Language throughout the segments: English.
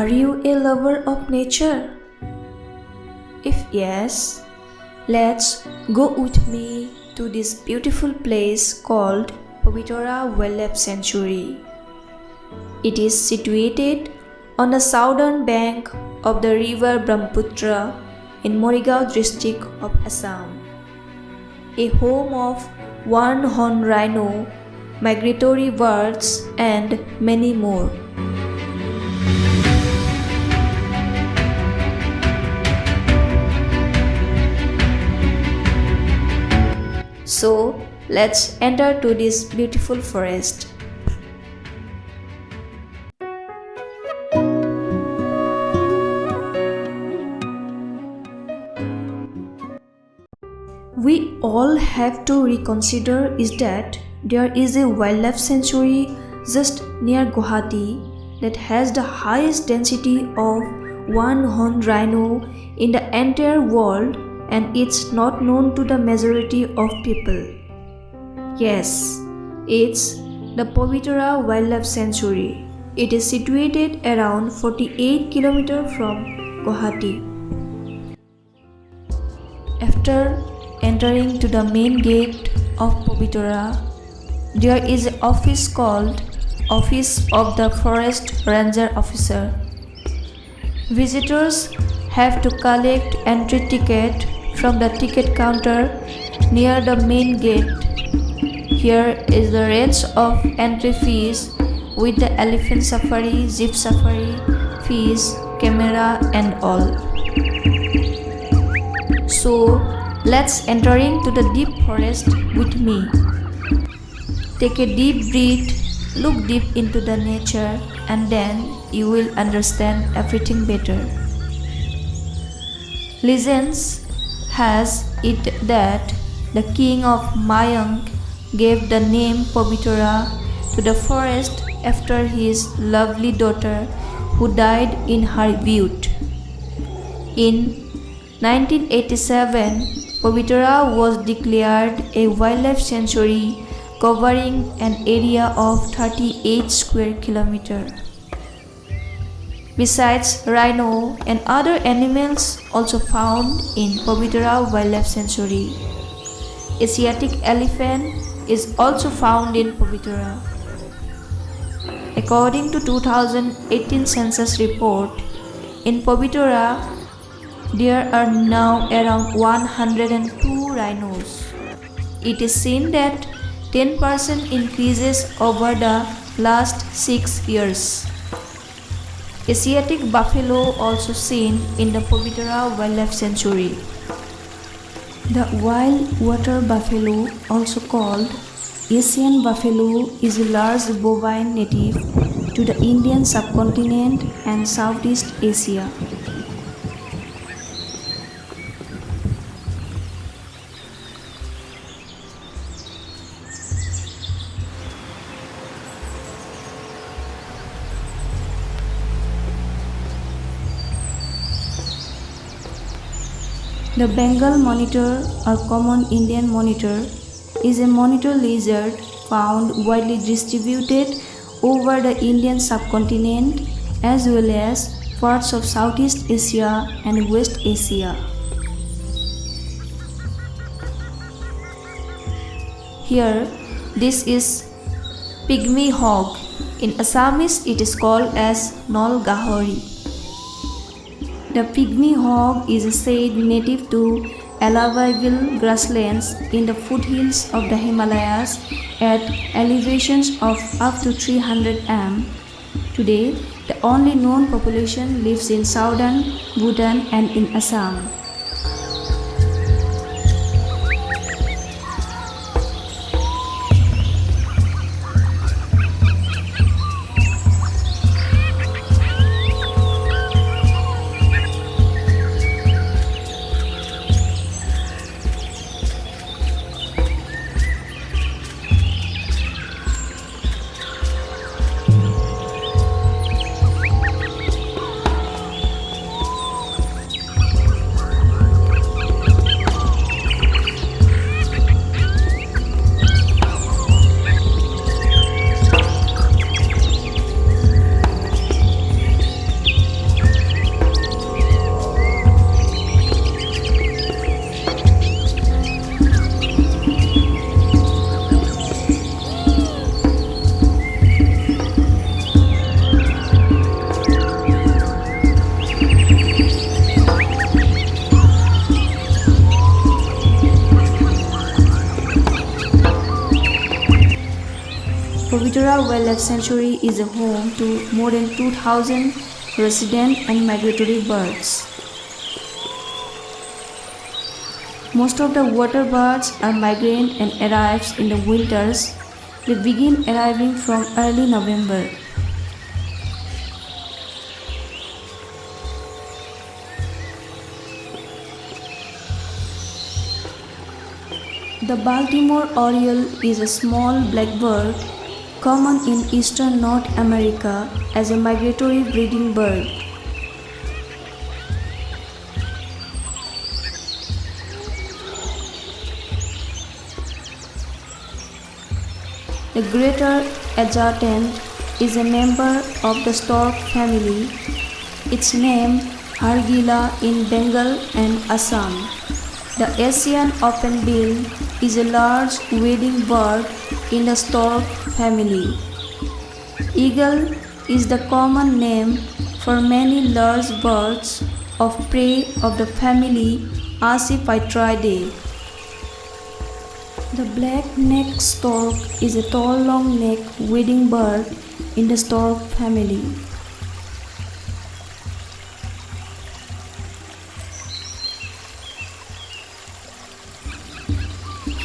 Are you a lover of nature? If yes, let's go with me to this beautiful place called Pabitara Wildlife Sanctuary. It is situated on the southern bank of the river Brahmaputra in Morigao district of Assam, a home of one-horned rhino, migratory birds, and many more. So, let's enter to this beautiful forest. We all have to reconsider is that there is a wildlife sanctuary just near Guwahati that has the highest density of one-horned rhino in the entire world, and it's not known to the majority of people. Yes, it's the Pabitara Wildlife Sanctuary. It is situated around 48 km from Guwahati. After entering to the main gate of Pabitara, there is an office called Office of the Forest Ranger Officer. Visitors have to collect entry ticket from the ticket counter near the main gate. Here is the rates of entry fees with the elephant safari, jeep safari, fees, camera and all. So, let's enter into the deep forest with me. Take a deep breath, look deep into the nature, and then you will understand everything better. Legends has it that the king of Mayank gave the name Pabitara to the forest after his lovely daughter who died in her youth. In 1987, Pabitara was declared a wildlife sanctuary covering an area of 38 square kilometers. Besides rhino and other animals also found in Pabitara Wildlife Sanctuary, Asiatic elephant is also found in Pabitara. According to 2018 census report, in Pabitara there are now around 102 rhinos. It is seen that 10% increases over the last 6 years. Asiatic buffalo also seen in the Pabitara Wildlife Sanctuary. The wild water buffalo, also called Asian buffalo, is a large bovine native to the Indian subcontinent and Southeast Asia. The Bengal monitor or common Indian monitor is a monitor lizard found widely distributed over the Indian subcontinent as well as parts of Southeast Asia and West Asia. Here, this is pygmy hog. In Assamese, it is called as Nol Gahori. The pygmy hog is said native to alluvial grasslands in the foothills of the Himalayas at elevations of up to 300 m. Today, the only known population lives in southern Bhutan and in Assam. Pabitra Wildlife Sanctuary is a home to more than 2,000 resident and migratory birds. Most of the water birds are migrant and arrives in the winters. They begin arriving from early November. The Baltimore oriole is a small black bird common in eastern North America as a migratory breeding bird. The greater adjutant is a member of the stork family. Its name Hargila in Bengal and Assam. The Asian openbill is a large wading bird in the stork family. Eagle is the common name for many large birds of prey of the family Accipitridae. The black-necked stork is a tall, long-necked wading bird in the stork family.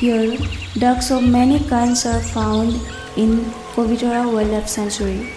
Here, ducks of many kinds are found in Pabitra Wildlife Sanctuary.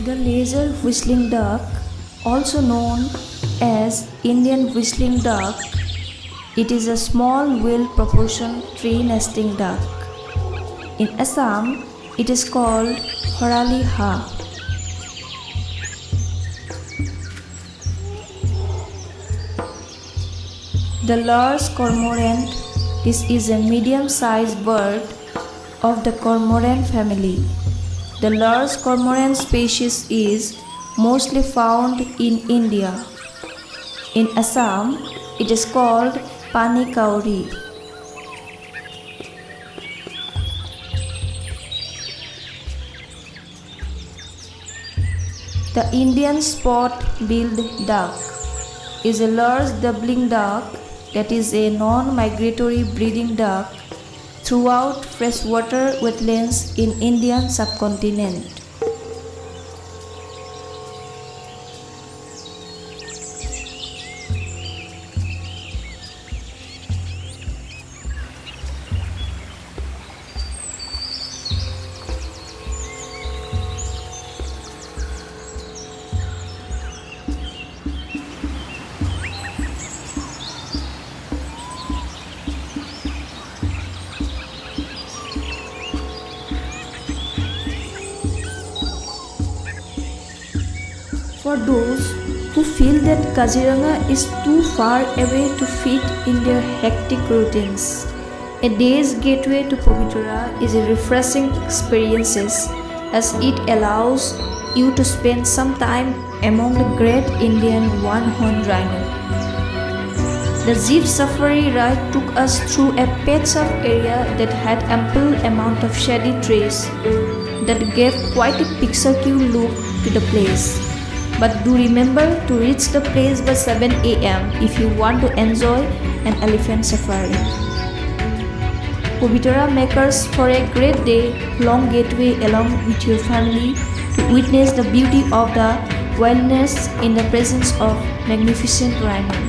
The laser whistling duck, also known as Indian whistling duck, it is a small wheel-proportioned tree nesting duck. In Assam, it is called Horali Ha. The large cormorant, this is a medium-sized bird of the cormorant family. The large cormorant species is mostly found in India. In Assam, it is called Pani Kauri. The Indian spot-billed duck is a large doubling duck that is a non-migratory breeding duck throughout freshwater wetlands in Indian subcontinent. For those who feel that Kaziranga is too far away to fit in their hectic routines, a day's gateway to Pabitra is a refreshing experience as it allows you to spend some time among the great Indian one-horned rhino. The jeep safari ride took us through a patch of area that had ample amount of shady trees that gave quite a picturesque look to the place. But do remember to reach the place by 7 a.m. if you want to enjoy an elephant safari. Pabitra makers for a great day long gateway along with your family to witness the beauty of the wilderness in the presence of magnificent rhino.